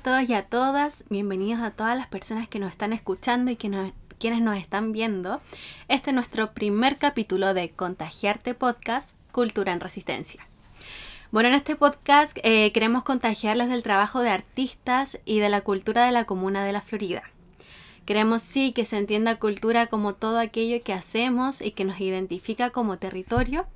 a todos y a todas, bienvenidos a todas las personas que nos están escuchando y quienes nos están viendo. Este es nuestro primer capítulo de Contagiarte Podcast, Cultura en Resistencia. Bueno, en este podcast queremos contagiarles del trabajo de artistas y de la cultura de la comuna de La Florida. Queremos sí que se entienda cultura como todo aquello que hacemos y que nos identifica como territorio,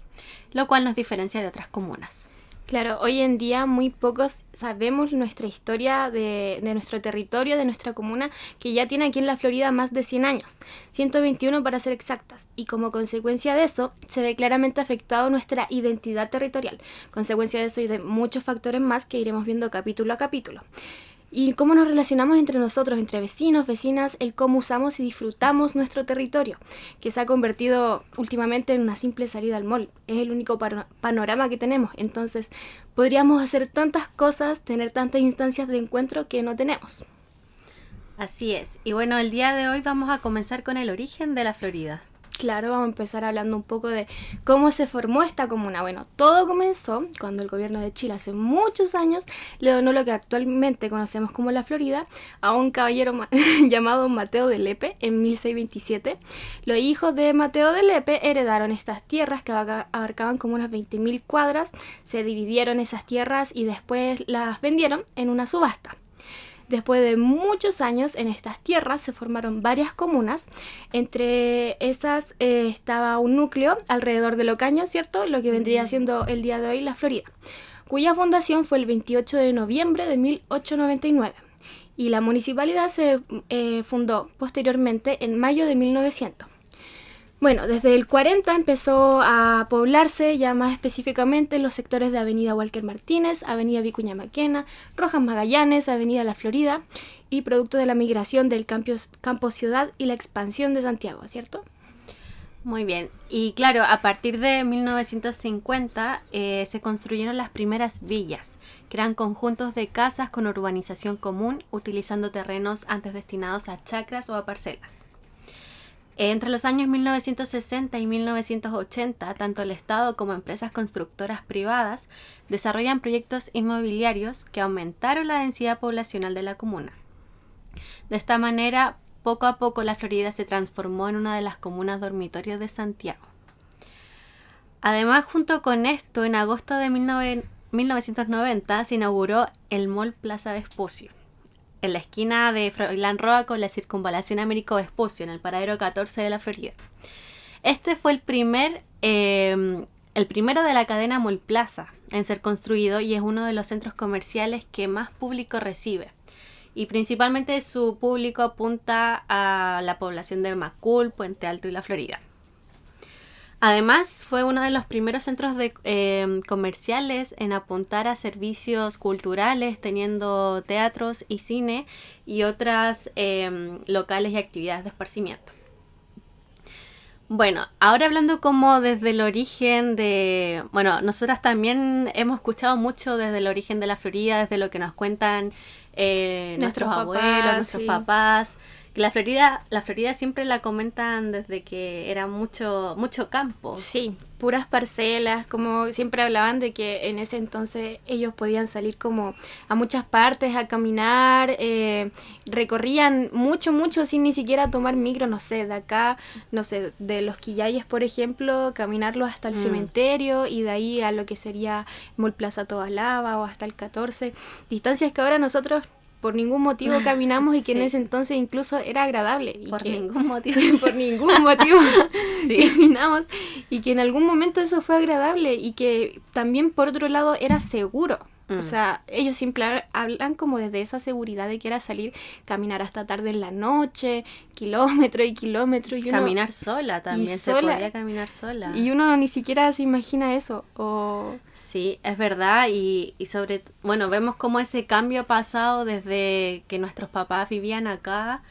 lo cual nos diferencia de otras comunas. Claro, hoy en día muy pocos sabemos nuestra historia de nuestro territorio, de nuestra comuna, que ya tiene aquí en la Florida más de 100 años, 121 para ser exactas, y como consecuencia de eso se ve claramente afectado nuestra identidad territorial, consecuencia de eso y de muchos factores más que iremos viendo capítulo a capítulo. Y cómo nos relacionamos entre nosotros, entre vecinos, vecinas, el cómo usamos y disfrutamos nuestro territorio, que se ha convertido últimamente en una simple salida al mall. Es el único panorama que tenemos. Entonces, podríamos hacer tantas cosas, tener tantas instancias de encuentro que no tenemos. Así es. Y bueno, el día de hoy vamos a comenzar con el origen de la Florida. Claro, vamos a empezar hablando un poco de cómo se formó esta comuna. Bueno, todo comenzó cuando el gobierno de Chile hace muchos años le donó lo que actualmente conocemos como la Florida a un caballero llamado Mateo de Lepe en 1627. Los hijos de Mateo de Lepe heredaron estas tierras que abarcaban como unas 20.000 cuadras, se dividieron esas tierras y después las vendieron en una subasta. Después de muchos años en estas tierras se formaron varias comunas, entre esas estaba un núcleo alrededor de Locaña, ¿cierto? Lo que vendría siendo el día de hoy la Florida, cuya fundación fue el 28 de noviembre de 1899 y la municipalidad se fundó posteriormente en mayo de 1900. Bueno, desde el 40 empezó a poblarse ya más específicamente en los sectores de Avenida Walker Martínez, Avenida Vicuña Maquena, Rojas Magallanes, Avenida La Florida y producto de la migración del campo ciudad y la expansión de Santiago, ¿cierto? Muy bien. Y claro, a partir de 1950 se construyeron las primeras villas, que eran conjuntos de casas con urbanización común, utilizando terrenos antes destinados a chacras o a parcelas. Entre los años 1960 y 1980, tanto el Estado como empresas constructoras privadas desarrollan proyectos inmobiliarios que aumentaron la densidad poblacional de la comuna. De esta manera, poco a poco la Florida se transformó en una de las comunas dormitorios de Santiago. Además, junto con esto, en agosto de 1990 se inauguró el Mall Plaza Vespucio, en la esquina de Froilán Roa con la circunvalación Américo Vespucio, en el paradero 14 de la Florida. Este fue el primero de la cadena Mall Plaza en ser construido y es uno de los centros comerciales que más público recibe. Y principalmente su público apunta a la población de Macul, Puente Alto y la Florida. Además, fue uno de los primeros centros comerciales en apuntar a servicios culturales, teniendo teatros y cine y otras locales y actividades de esparcimiento. Bueno, ahora hablando como desde el origen de... Bueno, nosotras también hemos escuchado mucho desde el origen de la Florida, desde lo que nos cuentan nuestros abuelos, nuestros papás. La Florida siempre la comentan desde que era mucho campo. Sí, puras parcelas, como siempre hablaban de que en ese entonces ellos podían salir como a muchas partes a caminar, recorrían mucho sin ni siquiera tomar micro, no sé, de acá, no sé, de Los Quillayes, por ejemplo, caminarlo hasta el cementerio y de ahí a lo que sería Mall Plaza Toda Lava o hasta el 14, distancias que ahora nosotros por ningún motivo caminamos y que sí. En ese entonces incluso era agradable. Y ningún motivo. Por ningún motivo sí. Caminamos y que en algún momento eso fue agradable y que también por otro lado era seguro. O sea, ellos siempre hablan como desde esa seguridad de que era salir, caminar hasta tarde en la noche, kilómetro y kilómetro. Y caminar sola también, se podía caminar sola. Y uno ni siquiera se imagina eso. Sí, es verdad, y bueno, vemos cómo ese cambio ha pasado desde que nuestros papás vivían acá,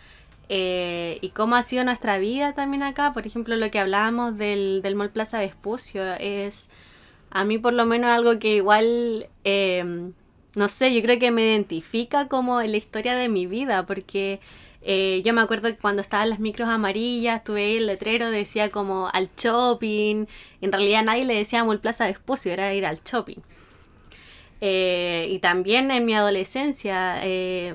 y cómo ha sido nuestra vida también acá. Por ejemplo, lo que hablábamos del Mall Plaza Vespucio es... A mí por lo menos algo que igual, no sé, yo creo que me identifica como en la historia de mi vida, porque yo me acuerdo que cuando estaban las micros amarillas, tuve ahí el letrero, decía como al shopping, en realidad nadie le decía Mall Plaza Vespucio, era ir al shopping. Y también en mi adolescencia,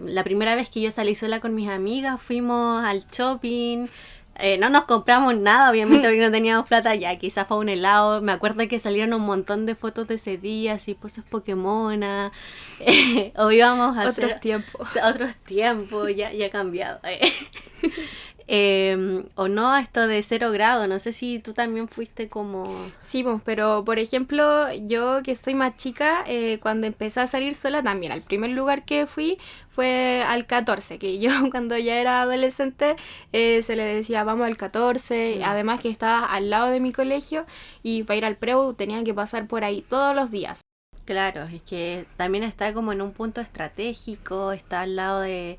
la primera vez que yo salí sola con mis amigas, fuimos al shopping. No nos compramos nada, obviamente, porque no teníamos plata ya, quizás para un helado. Me acuerdo que salieron un montón de fotos de ese día, así poses Pokémon, o íbamos a Otros tiempos. Otros tiempos, ya ha cambiado. O no, esto de 0 grado, no sé si tú también fuiste como... Sí, pues, pero por ejemplo, yo que estoy más chica, cuando empecé a salir sola también, al primer lugar que fui fue al 14, que yo cuando ya era adolescente se le decía vamos al 14, además que estaba al lado de mi colegio y para ir al preu tenía que pasar por ahí todos los días. Claro, es que también está como en un punto estratégico, está al lado de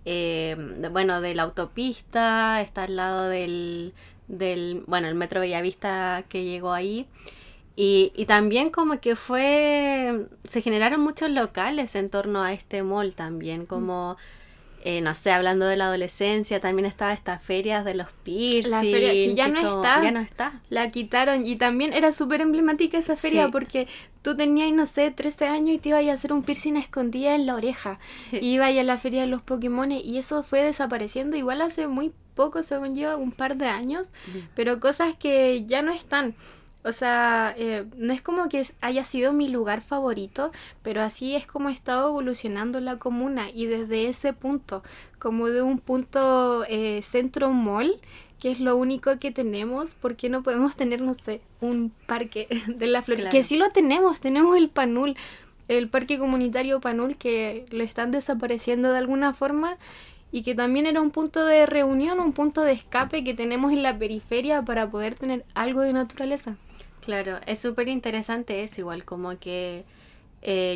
la autopista, está al lado el Metro Bellavista que llegó ahí. Y también como que se generaron muchos locales en torno a este mall también, como, no sé, hablando de la adolescencia, también estaba estas ferias de los piercing. La feria que ya ya no está. La quitaron y también era súper emblemática esa feria porque tú tenías, no sé, 13 años y te ibas a hacer un piercing escondida en la oreja. Ibas a la feria de los Pokémon y eso fue desapareciendo igual hace muy poco, según yo, un par de años, pero cosas que ya no están. O sea, no es como que haya sido mi lugar favorito, pero así es como ha estado evolucionando la comuna y desde ese punto, como de un punto centro mall, que es lo único que tenemos, ¿por qué no podemos tener, no sé, un parque de la Florida? Claro. Que sí lo tenemos el Panul, el parque comunitario Panul, que lo están desapareciendo de alguna forma y que también era un punto de reunión, un punto de escape que tenemos en la periferia para poder tener algo de naturaleza. Claro, es súper interesante eso, igual como que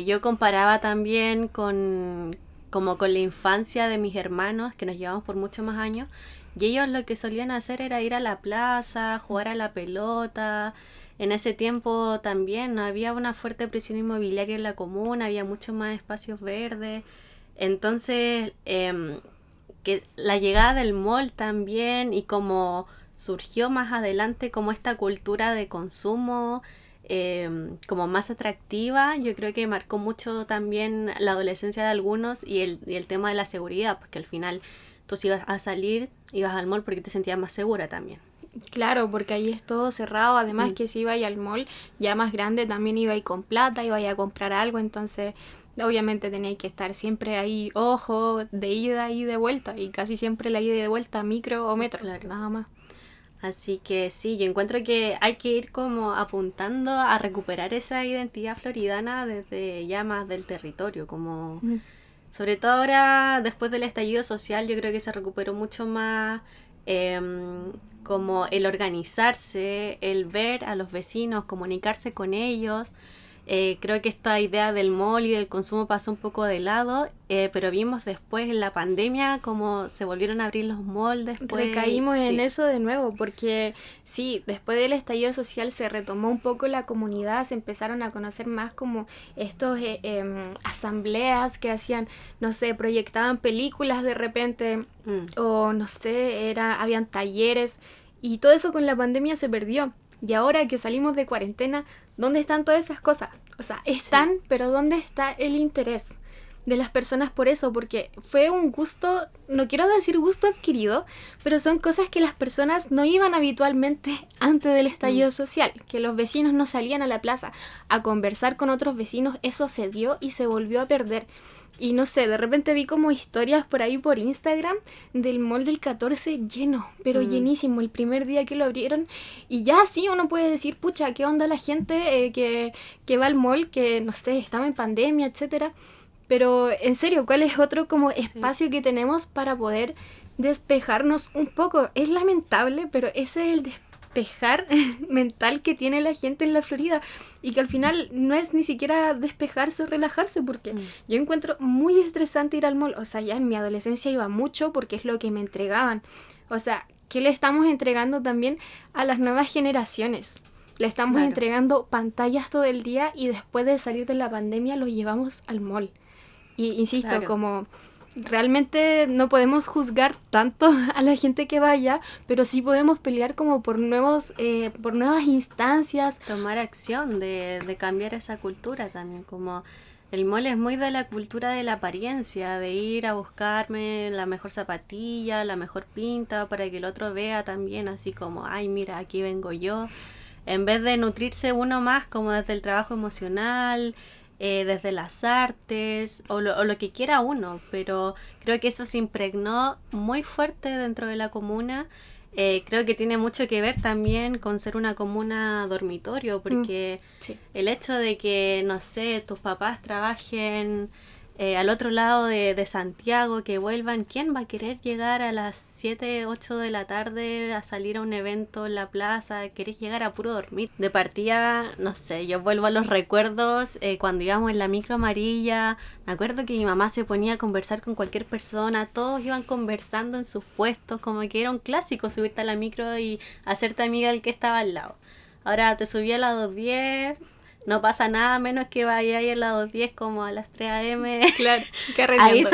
yo comparaba también con la infancia de mis hermanos, que nos llevamos por muchos más años, y ellos lo que solían hacer era ir a la plaza, jugar a la pelota. En ese tiempo también no había una fuerte presión inmobiliaria en la comuna, había muchos más espacios verdes. Entonces, que la llegada del mall también y como surgió más adelante como esta cultura de consumo como más atractiva, yo creo que marcó mucho también la adolescencia de algunos y el tema de la seguridad, porque al final tú si ibas a salir, ibas al mall porque te sentías más segura también. Claro, porque ahí es todo cerrado, además que si iba ahí al mall ya más grande también iba ahí con plata, iba ahí a comprar algo, entonces obviamente tenía que estar siempre ahí, ojo, de ida y de vuelta, y casi siempre la ida y de vuelta micro o metro, Claro. nada más. Así que sí, yo encuentro que hay que ir como apuntando a recuperar esa identidad floridana desde ya más del territorio, como sobre todo ahora después del estallido social yo creo que se recuperó mucho más como el organizarse, el ver a los vecinos, comunicarse con ellos. Creo que esta idea del mall y del consumo pasó un poco de lado, pero vimos después en la pandemia cómo se volvieron a abrir los malls después. Recaímos en eso de nuevo, porque sí, después del estallido social se retomó un poco la comunidad, se empezaron a conocer más como estos asambleas que hacían, no sé, proyectaban películas de repente, o no sé, habían talleres, y todo eso con la pandemia se perdió. Y ahora que salimos de cuarentena, ¿dónde están todas esas cosas? O sea, están, sí, pero ¿dónde está el interés de las personas por eso? Porque fue un gusto, no quiero decir gusto adquirido, pero son cosas que las personas no iban habitualmente antes del estallido social, que los vecinos no salían a la plaza a conversar con otros vecinos, eso se dio y se volvió a perder. Y no sé, de repente vi como historias por ahí por Instagram del mall del 14 lleno, pero llenísimo, el primer día que lo abrieron. Y ya sí uno puede decir, pucha, ¿qué onda la gente que va al mall, que no sé, estaba en pandemia, etcétera? Pero en serio, ¿cuál es otro como espacio que tenemos para poder despejarnos un poco? Es lamentable, pero ese es el despejar mental que tiene la gente en la Florida y que al final no es ni siquiera despejarse o relajarse, porque yo encuentro muy estresante ir al mall. O sea, ya en mi adolescencia iba mucho porque es lo que me entregaban. O sea, ¿qué le estamos entregando también a las nuevas generaciones? Le estamos entregando pantallas todo el día y después de salir de la pandemia los llevamos al mall. Y insisto, como realmente no podemos juzgar tanto a la gente que vaya, pero sí podemos pelear como por nuevas instancias. Tomar acción de cambiar esa cultura también, como El mall es muy de la cultura de la apariencia, de ir a buscarme la mejor zapatilla, la mejor pinta, para que el otro vea también así como, ay, mira, aquí vengo yo. En vez de nutrirse uno más como desde el trabajo emocional, desde las artes o lo que quiera uno. Pero creo que eso se impregnó muy fuerte dentro de la comuna. Creo que tiene mucho que ver también con ser una comuna dormitorio, porque Sí. el hecho de que, no sé, tus papás trabajen al otro lado de Santiago, que vuelvan, ¿quién va a querer llegar a las 7 8 de la tarde a salir a un evento en la plaza? ¿Querés llegar a puro dormir? De partida, no sé, yo vuelvo a los recuerdos cuando íbamos en la micro amarilla. Me acuerdo que mi mamá se ponía a conversar con cualquier persona, todos iban conversando en sus puestos, como que era un clásico subirte a la micro y hacerte amiga del que estaba al lado. Ahora te subí a la 210, no pasa nada menos que vaya ahí a la 210 como a las 3 a.m. Claro, Ahí carreteando.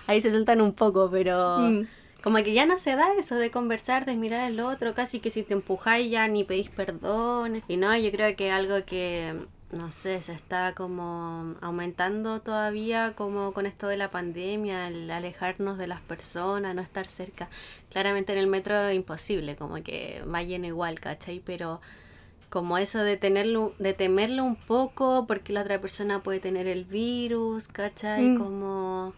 ahí se sueltan un poco, pero Mm. como que ya no se da eso de conversar, de mirar al otro, casi que si te empujáis ya ni pedís perdón. Y no, yo creo que algo que, no sé, se está como aumentando todavía como con esto de la pandemia, el alejarnos de las personas, no estar cerca. Claramente en el metro es imposible, como que va lleno igual, ¿cachai? Pero como eso de temerlo un poco porque la otra persona puede tener el virus, ¿cachai? Como,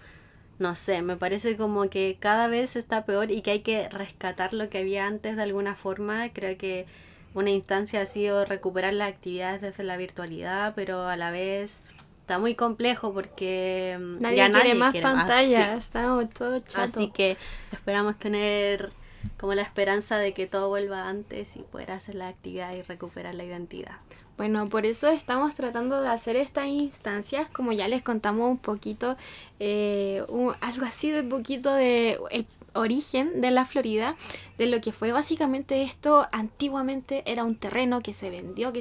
no sé, me parece como que cada vez está peor y que hay que rescatar lo que había antes de alguna forma. Creo que una instancia ha sido recuperar las actividades desde la virtualidad, pero a la vez está muy complejo porque Nadie ya quiere nadie más quiere más. pantallas, Sí. estamos todos chatos. Así que esperamos tener como la esperanza de que todo vuelva antes y poder hacer la actividad y recuperar la identidad. Bueno, por eso estamos tratando de hacer estas instancias, como ya les contamos un poquito, algo así de poquito de el origen de la Florida, de lo que fue básicamente esto. Antiguamente era un terreno que se vendió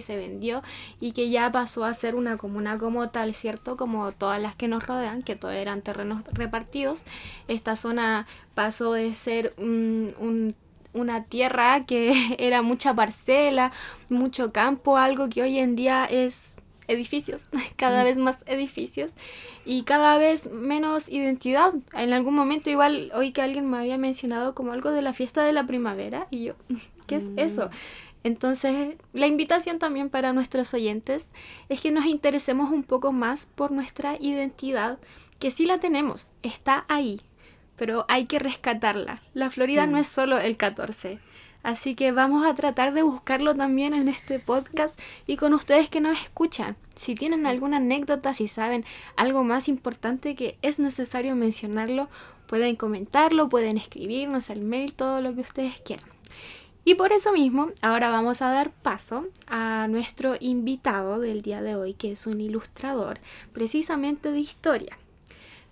y que ya pasó a ser una comuna como tal, ¿cierto? Como todas las que nos rodean, que todos eran terrenos repartidos. Esta zona pasó de ser una tierra que era mucha parcela, mucho campo, algo que hoy en día es edificios, cada vez más edificios y cada vez menos identidad. En algún momento igual oí que alguien me había mencionado como algo de la fiesta de la primavera y yo, ¿qué es eso? Entonces, la invitación también para nuestros oyentes es que nos interesemos un poco más por nuestra identidad, que sí la tenemos, está ahí, pero hay que rescatarla. La Florida no es solo el 14. Así que vamos a tratar de buscarlo también en este podcast y con ustedes que nos escuchan. Si tienen alguna anécdota, si saben algo más importante que es necesario mencionarlo, pueden comentarlo, pueden escribirnos al mail, todo lo que ustedes quieran. Y por eso mismo, ahora vamos a dar paso a nuestro invitado del día de hoy, que es un ilustrador precisamente de historia.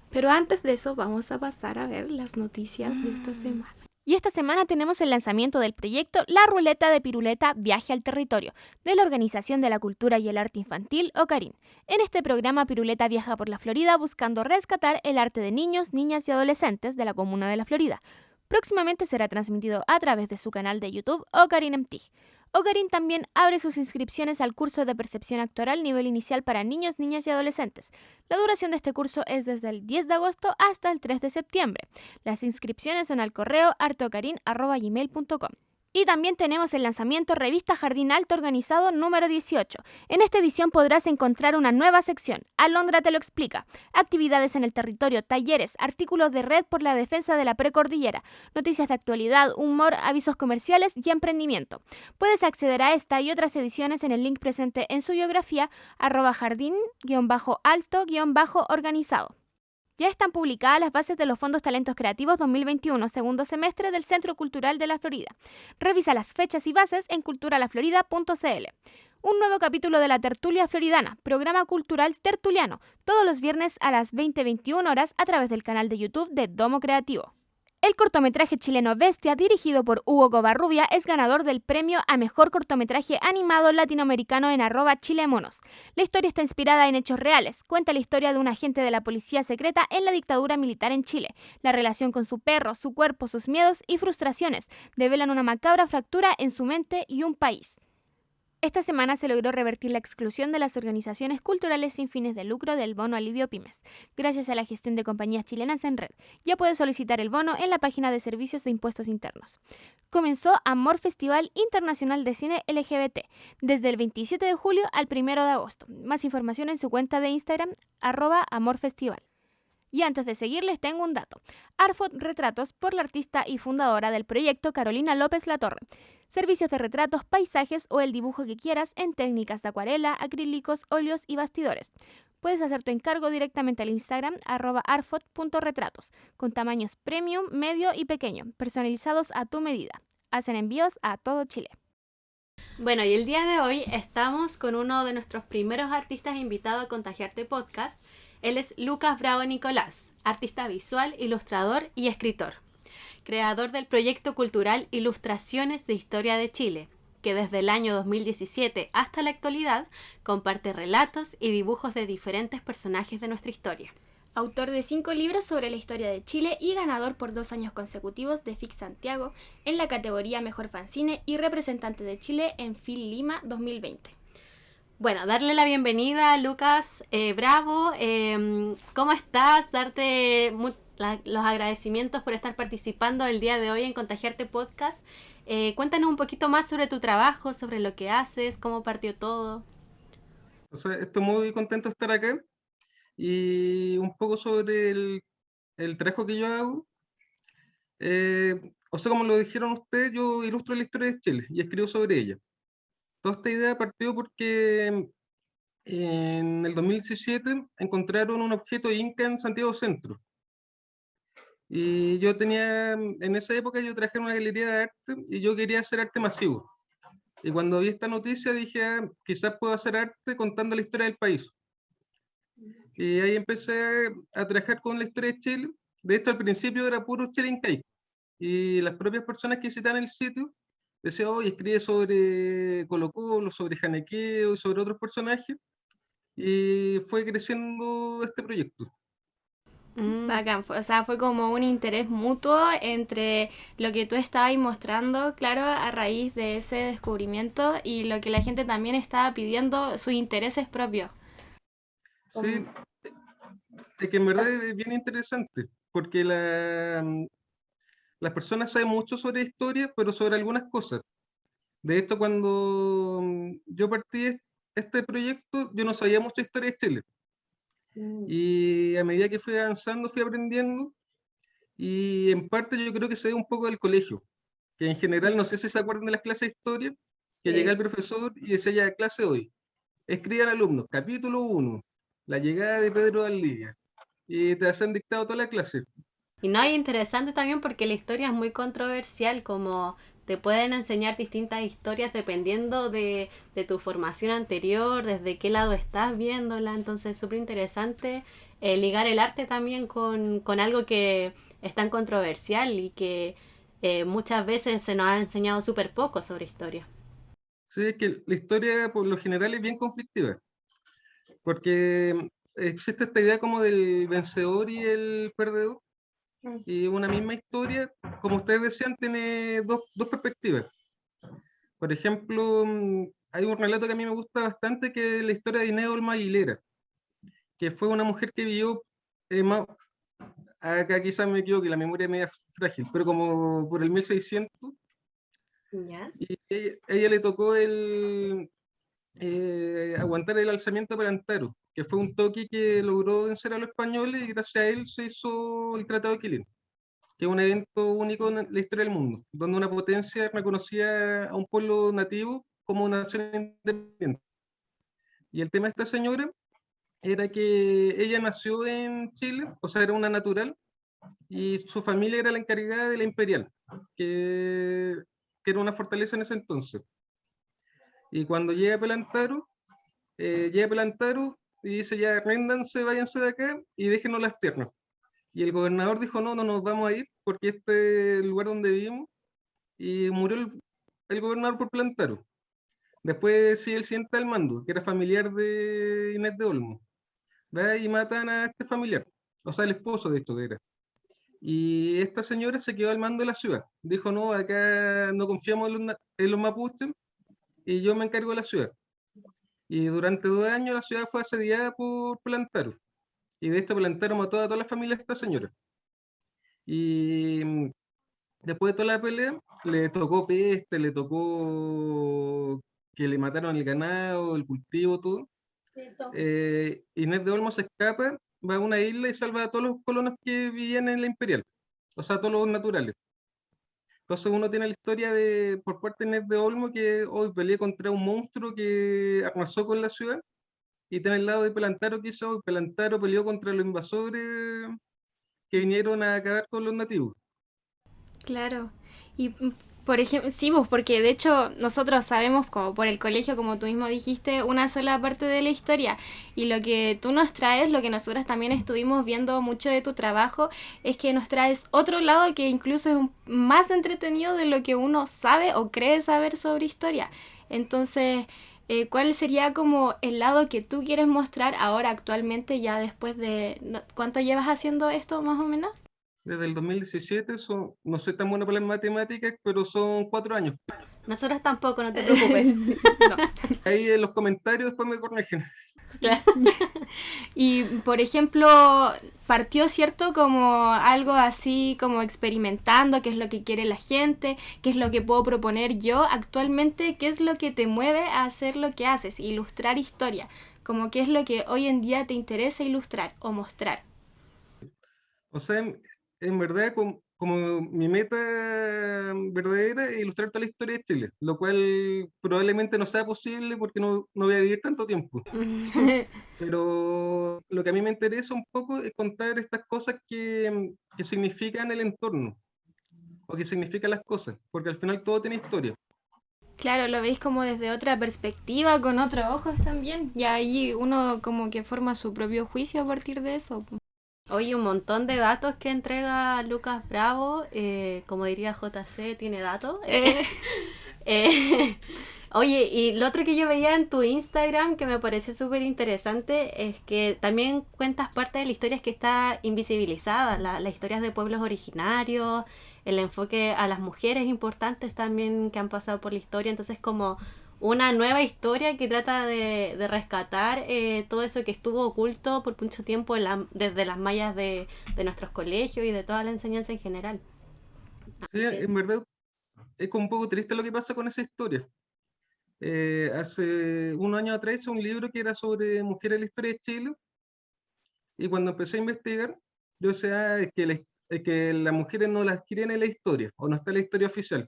Pero antes de eso vamos a pasar a ver las noticias de esta semana. Y esta semana tenemos el lanzamiento del proyecto La Ruleta de Piruleta Viaje al Territorio, de la Organización de la Cultura y el Arte Infantil, OCARIN. En este programa, Piruleta viaja por la Florida buscando rescatar el arte de niños, niñas y adolescentes de la comuna de la Florida. Próximamente será transmitido a través de su canal de YouTube, OCARIN MTIG. OCARIN también abre sus inscripciones al curso de percepción actoral nivel inicial para niños, niñas y adolescentes. La duración de este curso es desde el 10 de agosto hasta el 3 de septiembre. Las inscripciones son al correo arteocarin@gmail.com. Y también tenemos el lanzamiento Revista Jardín Alto Organizado número 18. En esta edición podrás encontrar una nueva sección, Alondra te lo explica, actividades en el territorio, talleres, artículos de red por la defensa de la precordillera, noticias de actualidad, humor, avisos comerciales y emprendimiento. Puedes acceder a esta y otras ediciones en el link presente en su biografía, @jardín_alto_organizado. Ya están publicadas las bases de los Fondos Talentos Creativos 2021, segundo semestre del Centro Cultural de la Florida. Revisa las fechas y bases en culturalaflorida.cl. Un nuevo capítulo de la Tertulia Floridana, programa cultural tertuliano, todos los viernes a las 20:21 horas a través del canal de YouTube de Domo Creativo. El cortometraje chileno Bestia, dirigido por Hugo Covarrubia, es ganador del premio a Mejor Cortometraje Animado Latinoamericano en @chilemonos. La historia está inspirada en hechos reales. Cuenta la historia de un agente de la policía secreta en la dictadura militar en Chile. La relación con su perro, su cuerpo, sus miedos y frustraciones develan una macabra fractura en su mente y un país. Esta semana se logró revertir la exclusión de las organizaciones culturales sin fines de lucro del bono alivio pymes, gracias a la gestión de compañías chilenas en red. Ya puedes solicitar el bono en la página de servicios de impuestos internos. Comenzó Amor Festival Internacional de Cine LGBT, desde el 27 de julio al 1 de agosto. Más información en su cuenta de Instagram, @amorfestival. Y antes de seguir les tengo un dato. Arfot Retratos por la artista y fundadora del proyecto Carolina López Latorre. Servicios de retratos, paisajes o el dibujo que quieras en técnicas de acuarela, acrílicos, óleos y bastidores. Puedes hacer tu encargo directamente al Instagram @arfot.retratos, con tamaños premium, medio y pequeño, personalizados a tu medida. Hacen envíos a todo Chile. Bueno, y el día de hoy estamos con uno de nuestros primeros artistas invitados a Contagiarte Podcast. Él es Lucas Bravo Nicolás, artista visual, ilustrador y escritor. Creador del proyecto cultural Ilustraciones de Historia de Chile, que desde el año 2017 hasta la actualidad comparte relatos y dibujos de diferentes personajes de nuestra historia. Autor de 5 libros sobre la historia de Chile y ganador por 2 años consecutivos de FIC Santiago en la categoría Mejor Fanzine y representante de Chile en FIL Lima 2020. Bueno, darle la bienvenida a Lucas Bravo. ¿Cómo estás? Darte los agradecimientos por estar participando el día de hoy en Contagiarte Podcast. Cuéntanos un poquito más sobre tu trabajo, sobre lo que haces, cómo partió todo. O sea, estoy muy contento de estar acá y un poco sobre el trabajo que yo hago. O sea, como lo dijeron ustedes, yo ilustro la historia de Chile y escribo sobre ella. Toda esta idea partió porque en el 2017 encontraron un objeto inca en Santiago Centro. Y yo en esa época yo trabajé en una galería de arte y yo quería hacer arte masivo. Y cuando vi esta noticia dije, quizás puedo hacer arte contando la historia del país. Y ahí empecé a trabajar con la historia de Chile. De hecho, al principio era puro Chile. Y las propias personas que visitaban el sitio decían, oye, escribe sobre Colo-Colo, sobre Janequeo y sobre otros personajes. Y fue creciendo este proyecto. Bacán, fue como un interés mutuo entre lo que tú estabas mostrando, claro, a raíz de ese descubrimiento y lo que la gente también estaba pidiendo, sus intereses propios. Sí, es que en verdad es bien interesante, porque las personas saben mucho sobre historia, pero sobre algunas cosas. De hecho, cuando yo partí este proyecto, yo no sabía mucha historia de Chile. Y a medida que fui avanzando, fui aprendiendo. Y en parte yo creo que se ve un poco del colegio, que en general, no sé si se acuerdan de las clases de historia, que llega el profesor y decía, ya, clase hoy, escriban alumnos, capítulo 1, la llegada de Pedro Valdivia, y te hacen dictado toda la clase. Y no, es interesante también porque la historia es muy controversial, como te pueden enseñar distintas historias dependiendo de tu formación anterior, desde qué lado estás viéndola, entonces es súper interesante ligar el arte también con algo que es tan controversial y que muchas veces se nos ha enseñado súper poco sobre historia. Sí, es que la historia por lo general es bien conflictiva, porque existe esta idea como del vencedor y el perdedor, y una misma historia, como ustedes decían, tiene dos perspectivas. Por ejemplo, hay un relato que a mí me gusta bastante, que es la historia de Inés Olmo Aguilera, que fue una mujer que vivió, acá quizás me equivoque, la memoria es media frágil, pero como por el 1600, ¿Ya? y ella le tocó aguantar el alzamiento de Perantaro, que fue un toque que logró vencer a los españoles y gracias a él se hizo el Tratado de Quilín, que es un evento único en la historia del mundo, donde una potencia reconocía a un pueblo nativo como una nación independiente. Y el tema de esta señora era que ella nació en Chile, o sea, era una natural, y su familia era la encargada de la imperial, que era una fortaleza en ese entonces. Y cuando llega Pelantaro y dice, ya, réndanse, váyanse de acá y déjenos las tierras. Y el gobernador dijo, no, no nos vamos a ir porque este es el lugar donde vivimos. Y murió el gobernador por Pelantaro. Después sí, el siguiente al mando, que era familiar de Inés de Olmo. ¿Ve? Y matan a este familiar, o sea, el esposo de esto era. Y esta señora se quedó al mando de la ciudad. Dijo, no, acá no confiamos en los mapuches, y yo me encargo de la ciudad. Y durante 2 años la ciudad fue asediada por Plantaro. Y de hecho Plantaro mató a todas las familias de esta señora. Y después de toda la pelea, le tocó peste, le tocó que le mataron el ganado, el cultivo, todo. Inés de Olmos se escapa, va a una isla y salva a todos los colonos que vivían en la Imperial, o sea, todos los naturales. Entonces uno tiene la historia de, por parte de Inés de Olmo, que hoy pelea contra un monstruo que arrasó con la ciudad, y tiene el lado de Pelantaro, que hizo, Pelantaro peleó contra los invasores que vinieron a acabar con los nativos. Claro. Y por ejemplo, sí, pues porque de hecho nosotros sabemos como por el colegio, como tú mismo dijiste, una sola parte de la historia. Y lo que tú nos traes, lo que nosotros también estuvimos viendo mucho de tu trabajo, es que nos traes otro lado que incluso es más entretenido de lo que uno sabe o cree saber sobre historia. Entonces, ¿cuál sería como el lado que tú quieres mostrar ahora actualmente, ya después de... ¿Cuánto llevas haciendo esto más o menos? Desde el 2017, no soy tan bueno para las matemáticas, pero son 4 años. Nosotros tampoco, no te preocupes. No. Ahí en los comentarios después me corrigen. Claro. Y, por ejemplo, partió, ¿cierto? Como algo así, como experimentando qué es lo que quiere la gente, qué es lo que puedo proponer yo actualmente, qué es lo que te mueve a hacer lo que haces, ilustrar historia, como qué es lo que hoy en día te interesa ilustrar o mostrar. O sea, en verdad, como mi meta verdadera es ilustrar toda la historia de Chile, lo cual probablemente no sea posible porque no voy a vivir tanto tiempo. Pero lo que a mí me interesa un poco es contar estas cosas que significan el entorno, o que significan las cosas, porque al final todo tiene historia. Claro, lo veis como desde otra perspectiva, con otros ojos también, y ahí uno como que forma su propio juicio a partir de eso. Oye, un montón de datos que entrega Lucas Bravo, como diría JC, tiene datos. Eh, Oye, y lo otro que yo veía en tu Instagram que me pareció súper interesante es que también cuentas parte de la historia que está invisibilizada, las historias de pueblos originarios, el enfoque a las mujeres importantes también que han pasado por la historia, entonces como una nueva historia que trata de rescatar todo eso que estuvo oculto por mucho tiempo desde las mallas de nuestros colegios y de toda la enseñanza en general. Sí, en verdad es como un poco triste lo que pasa con esa historia. Hace un año atrás hice un libro que era sobre mujeres en la historia de Chile, y cuando empecé a investigar, yo decía es que las mujeres no las quieren en la historia, o no está en la historia oficial.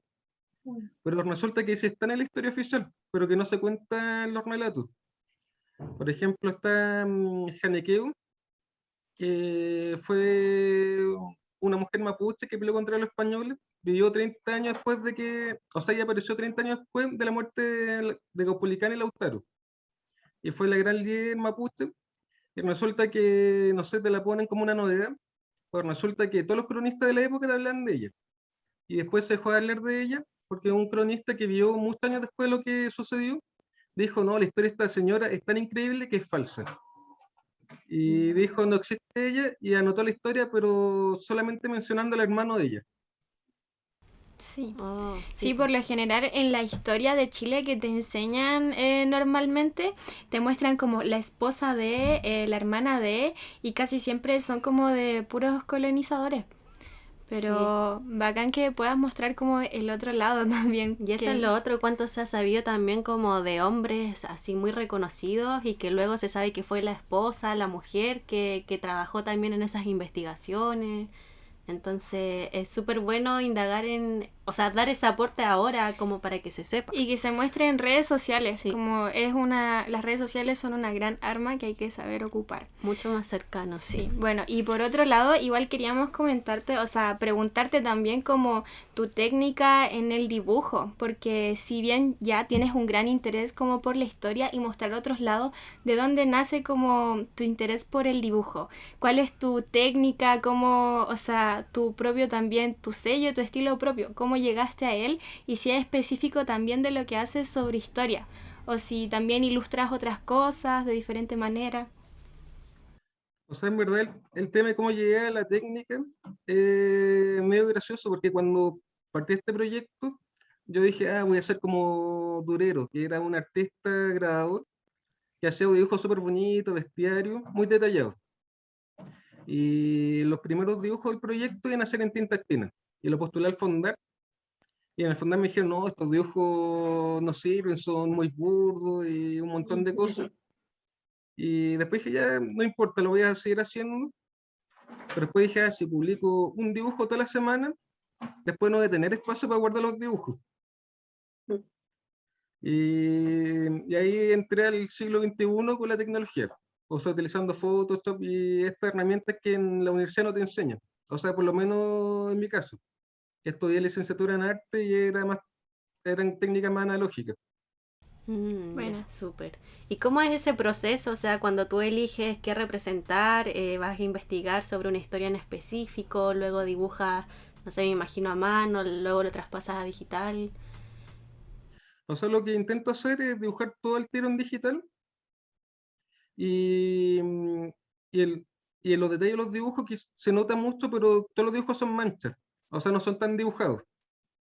Pero resulta que sí están en la historia oficial, pero que no se cuentan los relatos. Por ejemplo, está Janequeu, que fue una mujer mapuche que peleó contra los españoles, vivió 30 años después de que, o sea, ella apareció 30 años después de la muerte de Caupolicán y Lautaro, y fue la gran líder mapuche, y resulta que, no sé, te la ponen como una novedad, pues resulta que todos los cronistas de la época te hablan de ella, y después se dejó de hablar de ella, porque un cronista que vivió muchos años después de lo que sucedió, dijo, no, la historia de esta señora es tan increíble que es falsa. Y dijo, no existe ella, y anotó la historia, pero solamente mencionando al hermano de ella. Sí. Oh, Sí, por lo general en la historia de Chile que te enseñan normalmente, te muestran como la esposa de, la hermana de, y casi siempre son como de puros colonizadores. Pero bacán que puedas mostrar como el otro lado también. Y eso que- es lo otro, cuánto se ha sabido también como de hombres así muy reconocidos y que luego se sabe que fue la esposa, la mujer que trabajó también en esas investigaciones. Entonces es súper bueno indagar o sea, dar ese aporte ahora como para que se sepa. Y que se muestre en redes sociales, Sí. como las redes sociales son una gran arma que hay que saber ocupar. Mucho más cercano, Sí, bueno, y por otro lado, igual queríamos comentarte, o sea, preguntarte también como tu técnica en el dibujo, porque si bien ya tienes un gran interés como por la historia y mostrar otros lados, ¿de dónde nace como tu interés por el dibujo? ¿Cuál es tu técnica, cómo, o sea, tu propio también, tu sello, tu estilo propio, cómo llegaste a él y si es específico también de lo que haces sobre historia? O si también ilustras otras cosas de diferente manera. O sea, en verdad, el tema de cómo llegué a la técnica es medio gracioso, porque cuando partí este proyecto, yo dije, voy a ser como Durero, que era un artista grabador, que hacía un dibujo súper bonito, bestiario, muy detallado. Y los primeros dibujos del proyecto iban a ser en tinta actina. Y lo postulé al Fondar. Y en el Fondar me dijeron, no, estos dibujos no sirven, son muy burdos y un montón de cosas. Y después dije, ya, no importa, lo voy a seguir haciendo. Pero después dije, si publico un dibujo toda la semana, después no voy a tener espacio para guardar los dibujos. Y ahí entré al siglo XXI con la tecnología, o sea, utilizando Photoshop y estas herramientas que en la universidad no te enseñan. O sea, por lo menos en mi caso, que estudié licenciatura en arte y eran técnicas más analógicas. Bueno. Súper. ¿Y cómo es ese proceso? O sea, cuando tú eliges qué representar, vas a investigar sobre una historia en específico, luego dibujas, no sé, me imagino a mano, luego lo traspasas a digital. O sea, lo que intento hacer es dibujar todo el tiro en digital y, y, el, y en los detalles de los dibujos que se nota mucho, pero todos los dibujos son manchas, o sea, no son tan dibujados.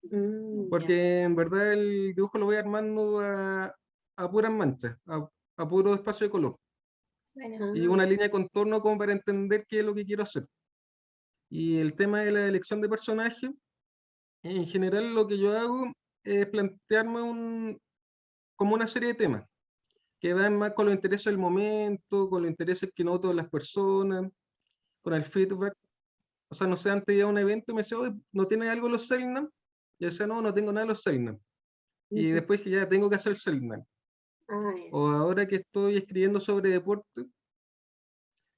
Ya. Porque en verdad el dibujo lo voy armando a puras manchas, a puro espacio de color. Bueno. Y una línea de contorno como para entender qué es lo que quiero hacer. Y el tema de la elección de personajes, en general lo que yo hago es plantearme como una serie de temas, que van más con los intereses del momento, con los intereses que noto de las personas, con el feedback. O sea, no sé, antes de ir a un evento y me decía, oye, ¿no tienes algo de los Selknam? Y yo decía, no, no tengo nada de los Selknam. Y después que ya tengo que hacer Selknam. O ahora que estoy escribiendo sobre deporte,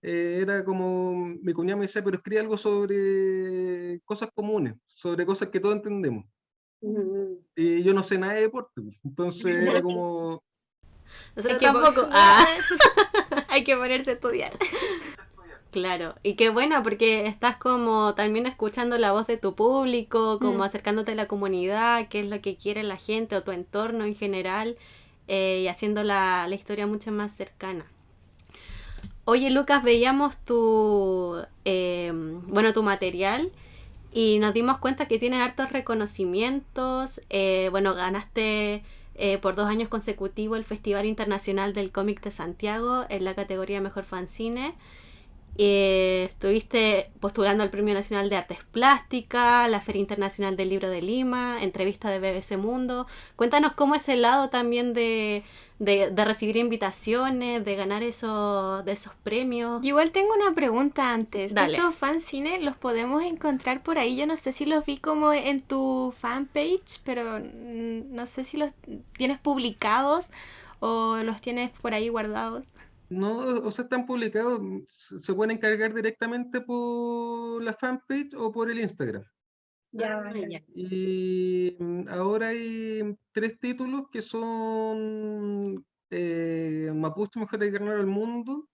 era como mi cuñado me decía, pero escribe algo sobre cosas comunes, sobre cosas que todos entendemos. Y yo no sé nada de deporte, pues. Entonces era como, Nosotros que tampoco. Hay que ponerse a estudiar. Claro, y qué bueno porque estás como también escuchando la voz de tu público, como Mm. acercándote a la comunidad, qué es lo que quiere la gente o tu entorno en general, y haciendo la historia mucho más cercana. Oye, Lucas, veíamos tu material y nos dimos cuenta que tienes hartos reconocimientos. Bueno, ganaste por 2 años consecutivos el Festival Internacional del Cómic de Santiago en la categoría Mejor Fanzine. Estuviste postulando al Premio Nacional de Artes Plásticas, la Feria Internacional del Libro de Lima, entrevista de BBC Mundo. Cuéntanos cómo es el lado también de recibir invitaciones, de ganar de esos premios. Yo igual tengo una pregunta antes. Dale. ¿Estos fanzines los podemos encontrar por ahí? Yo no sé si los vi como en tu fanpage, pero no sé si los tienes publicados o los tienes por ahí guardados. no, o sea, están publicados, se pueden encargar directamente por la fanpage o por el Instagram. Ya. Y ahora hay 3 títulos que son Mapuche, Mujeres Guerreras del Mundo,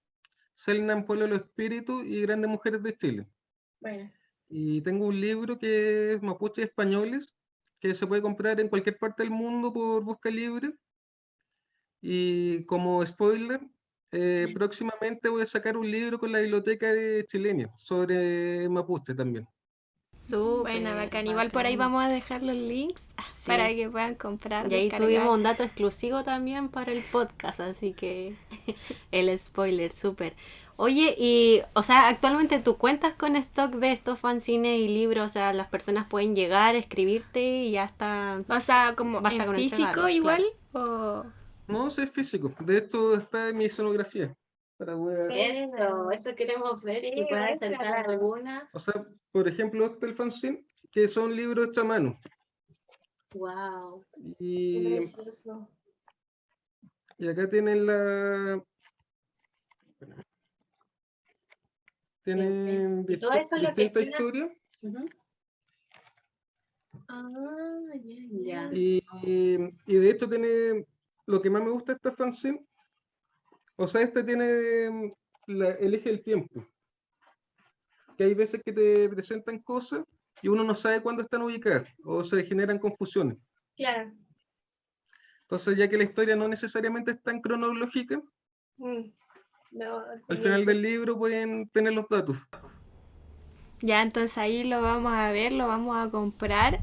Selknam, Pueblo de los Espíritus y Grandes Mujeres de Chile. Bueno. Y tengo un libro que es Mapuche Españoles, que se puede comprar en cualquier parte del mundo por busca libre. Y como spoiler, próximamente voy a sacar un libro con la Biblioteca de Chilenia sobre Mapuche también. Súper. Bueno, bacán. Igual por ahí bacán. vamos a dejar los links Sí. para que puedan comprar. Y ahí descargar. tuvimos un dato exclusivo también para el podcast, así que el spoiler, súper. Oye, y, o sea, actualmente tú cuentas con stock de estos fanzines y libros, o sea, las personas pueden llegar, escribirte y ya está. O sea, como Basta en con físico entregarlos, igual o... No, sí es físico. De esto está en mi escenografía. Para poder... Eso queremos ver, Sí, que pueda muéstralo. acercar alguna. O sea, por ejemplo, este es el fanzine, que son libros hechos a mano. Wow. Y, Precioso. y acá tienen tienen Y todo eso es lo que distintas tiene. historias. Ya. Y de hecho tiene lo que más me gusta de este fanzine. O sea, este tiene el eje del tiempo. Que hay veces que te presentan cosas y uno no sabe cuándo están ubicadas o se generan confusiones. Claro. Entonces, ya que la historia no necesariamente es tan cronológica, No, al final del libro pueden tener los datos. Ya, entonces ahí lo vamos a ver, lo vamos a comprar.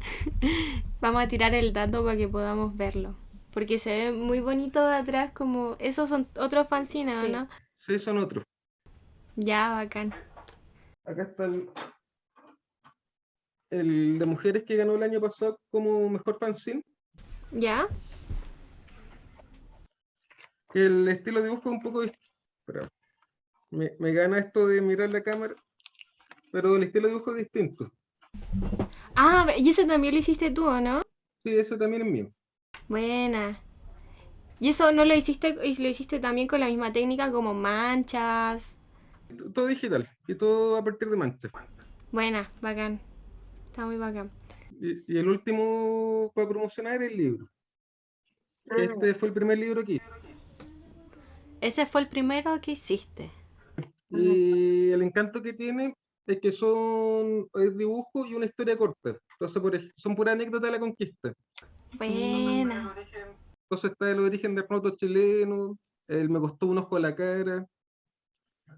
Vamos a tirar el dato para que podamos verlo. Porque se ve muy bonito de atrás, como... Esos son otros fanzines, ¿o Sí. no? Sí, son otros. Ya, bacán. Acá está el de mujeres que ganó el año pasado como mejor fanzine. ¿Ya? El estilo de dibujo es un poco distinto. Me gana esto de mirar la cámara, pero el estilo de dibujo es distinto. Ah, y ese también lo hiciste tú, ¿o no? Sí, eso también es mío. Buena. ¿Y eso no lo hiciste, y lo hiciste también con la misma técnica como manchas? Todo digital y todo a partir de manchas. Buena, bacán. Está muy bacán. Y el último para promocionar es el libro. Este fue el primer libro que hice. Ese fue el primero que hiciste. Y el encanto que tiene es que son dibujos y una historia corta. Entonces, son pura anécdota de la conquista. Buena. Entonces está el origen del roto chileno, el me costó un ojo a la cara,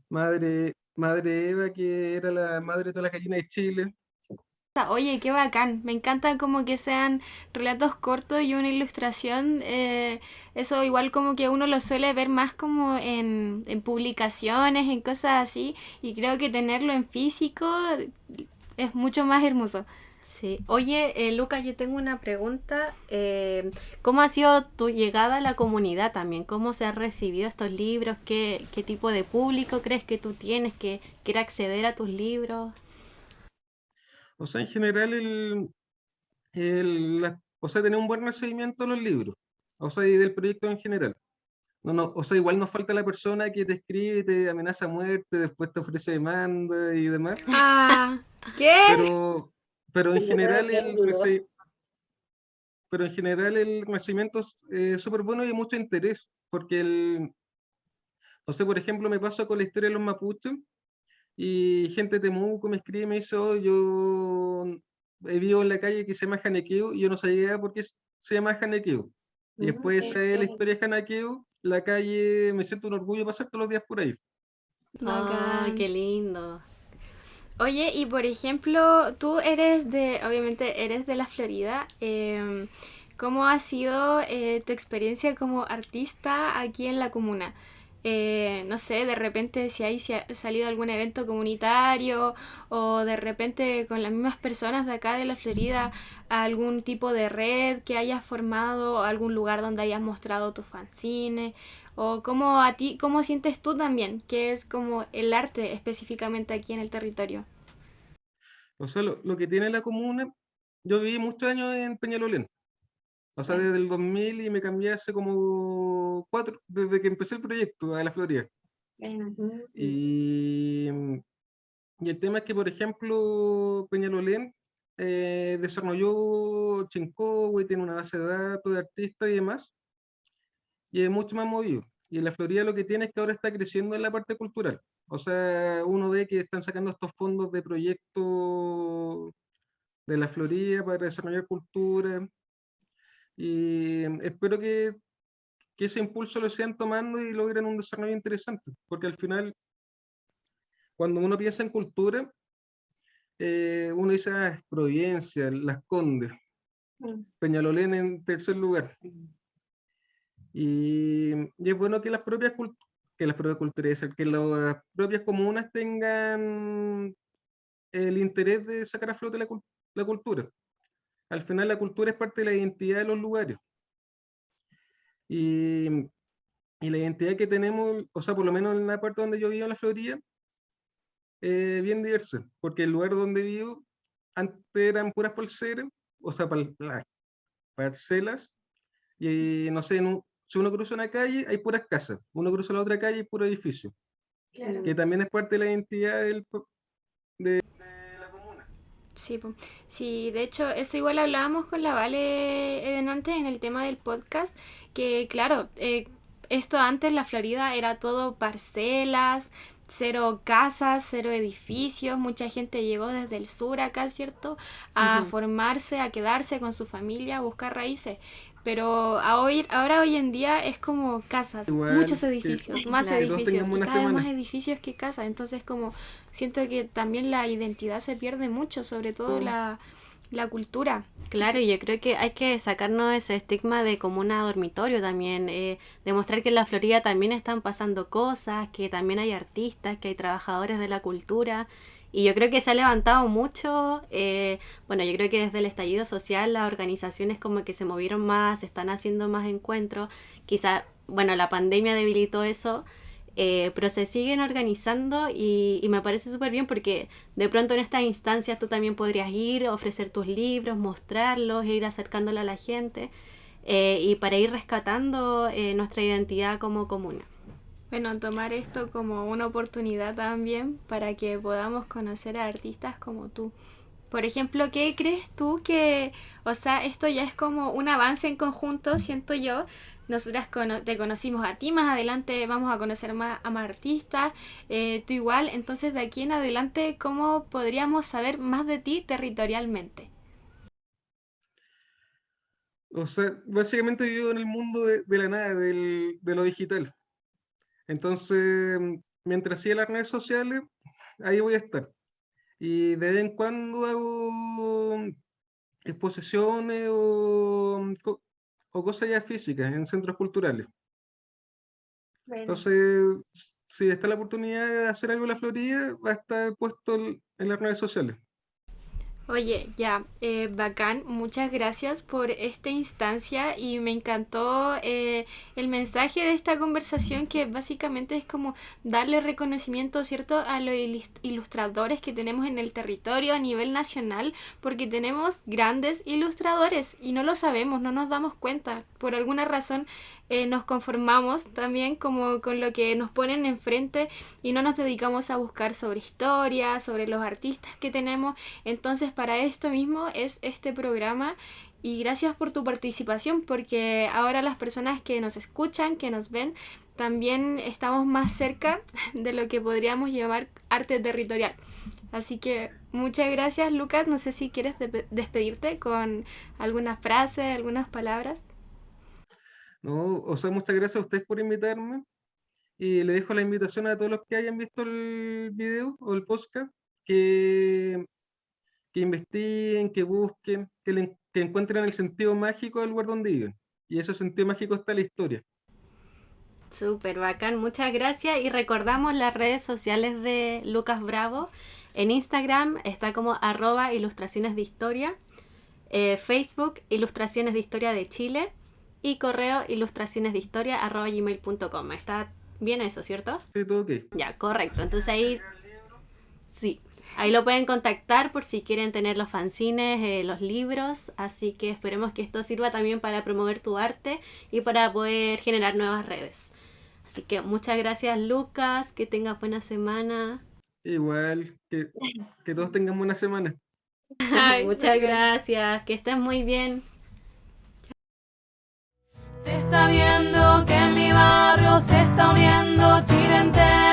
madre Eva, que era la madre de todas las gallinas de Chile. Oye, qué bacán. Me encanta como que sean relatos cortos y una ilustración. Eso igual como que uno lo suele ver más como en publicaciones, en cosas así. Y creo que tenerlo en físico es mucho más hermoso. Sí. Oye, Lucas, yo tengo una pregunta. ¿Cómo ha sido tu llegada a la comunidad también? ¿Cómo se han recibido estos libros? ¿Qué tipo de público crees que tú tienes que quiera acceder a tus libros? O sea, en general, o sea, tener un buen recibimiento de los libros, o sea, y del proyecto en general. No, no, o sea, igual nos falta la persona que te escribe, te amenaza a muerte, después te ofrece demanda y demás, Ah, ¿qué? pero, pero en general pero en general el recibimiento es súper bueno y hay mucho interés, porque no sé, por ejemplo, me pasa con la historia de los mapuches y gente de Temuco me escribe y me dice, oh, yo he vivido en la calle que se llama Janequeo y yo no sabía por qué se llama Janequeo. Y después de la historia de Janequeo, la calle, me siento un orgullo pasar todos los días por ahí. Ah, Bacán. qué lindo. Oye, y por ejemplo, tú eres obviamente eres de la Florida. ¿Cómo ha sido tu experiencia como artista aquí en la comuna? No sé, de repente si ha salido algún evento comunitario o de repente con las mismas personas de acá de la Florida, algún tipo de red que hayas formado, algún lugar donde hayas mostrado tus fanzines, o cómo a ti, cómo sientes tú también, que es como el arte específicamente aquí en el territorio. O sea, lo que tiene la comuna, yo viví muchos años en Peñalolén, o sea, desde el 2000 y me cambié hace como desde que empecé el proyecto a la Florida. Y, y el tema es que, por ejemplo, Peñalolén desarrolló Chincowe, tiene una base de datos de artistas y demás, y es mucho más movido. Y en la Florida lo que tiene es que ahora está creciendo en la parte cultural. O sea, uno ve que están sacando estos fondos de proyectos de la Florida para desarrollar cultura, y espero que ese impulso lo sigan tomando y logren un desarrollo interesante, porque al final, cuando uno piensa en cultura, uno dice, ah, Providencia, Las Condes, Peñalolén en tercer lugar. Y es bueno que que las propias culturas, que las propias comunas tengan el interés de sacar a flote la cultura. Al final la cultura es parte de la identidad de los lugares. Y, y la identidad que tenemos, o sea, por lo menos en la parte donde yo vivo en la Florida, bien diversa, porque el lugar donde vivo antes eran puras parcelas, o sea, parcelas, y no sé, si uno cruza una calle hay puras casas, uno cruza la otra calle y puro edificio, que también es parte de la identidad de la comuna. Sí, po. Sí, de hecho, eso igual hablábamos con la Vale antes en el tema del podcast, que claro, esto antes la Florida era todo parcelas, cero casas, cero edificios, mucha gente llegó desde el sur acá, ¿cierto? A formarse, a quedarse con su familia, a buscar raíces. Pero ahora hoy en día es como casas, Igual muchos que, edificios, más Claro. que todos edificios, tengamos y una cada vez más semana. edificios que casas. Entonces como siento que también la identidad se pierde mucho, sobre todo la cultura. Claro, y yo creo que hay que sacarnos ese estigma de comuna dormitorio también, demostrar que en la Florida también están pasando cosas, que también hay artistas, que hay trabajadores de la cultura, y yo creo que se ha levantado mucho, bueno, yo creo que desde el estallido social las organizaciones como que se movieron más, se están haciendo más encuentros, quizá, bueno, la pandemia debilitó eso, pero se siguen organizando y me parece súper bien porque de pronto en estas instancias tú también podrías ir, ofrecer tus libros, mostrarlos e ir acercándolos a la gente y para ir rescatando nuestra identidad como comuna. Bueno, tomar esto como una oportunidad también para que podamos conocer a artistas como tú. Por ejemplo, ¿qué crees tú que, o sea, esto ya es como un avance en conjunto, siento yo? Nosotras te conocimos a ti, más adelante vamos a conocer a más artistas, tú igual, entonces de aquí en adelante, ¿cómo podríamos saber más de ti territorialmente? O sea, básicamente vivo en el mundo de la nada, de lo digital. Entonces, mientras siga las redes sociales, ahí voy a estar. Y de vez en cuando hago exposiciones o cosas ya físicas en centros culturales. Bueno. Entonces, si está la oportunidad de hacer algo en la Florida, va a estar puesto en las redes sociales. Oye, ya, bacán, muchas gracias por esta instancia y me encantó el mensaje de esta conversación que básicamente es como darle reconocimiento, ¿cierto?, a los ilustradores que tenemos en el territorio a nivel nacional, porque tenemos grandes ilustradores y no lo sabemos, no nos damos cuenta. Por alguna razón nos conformamos también como con lo que nos ponen enfrente y no nos dedicamos a buscar sobre historia, sobre los artistas que tenemos. Entonces, para esto mismo es este programa y gracias por tu participación porque ahora las personas que nos escuchan, que nos ven, también estamos más cerca de lo que podríamos llamar arte territorial. Así que muchas gracias, Lucas. No sé si quieres despedirte con alguna frase, algunas palabras. No, o sea, muchas gracias a ustedes por invitarme y le dejo la invitación a todos los que hayan visto el video o el podcast que, que investiguen, que busquen, que encuentren el sentido mágico del lugar donde viven. Y ese sentido mágico está en la historia. Súper bacán, muchas gracias y recordamos las redes sociales de Lucas Bravo. En Instagram está como @ilustraciones de historia, Facebook Ilustraciones de Historia de Chile y correo ilustracionesdehistoria@gmail.com. Está bien eso, ¿cierto? Sí, todo ok. Ya, correcto. Entonces ahí, sí, ahí lo pueden contactar por si quieren tener los fanzines, los libros. Así que esperemos que esto sirva también para promover tu arte y para poder generar nuevas redes. Así que muchas gracias, Lucas, que tengas buena semana. Igual, que todos tengan buena semana. Ay, Muchas bacán. gracias, que estés muy bien. Se está viendo que en mi barrio se está uniendo Chile entero.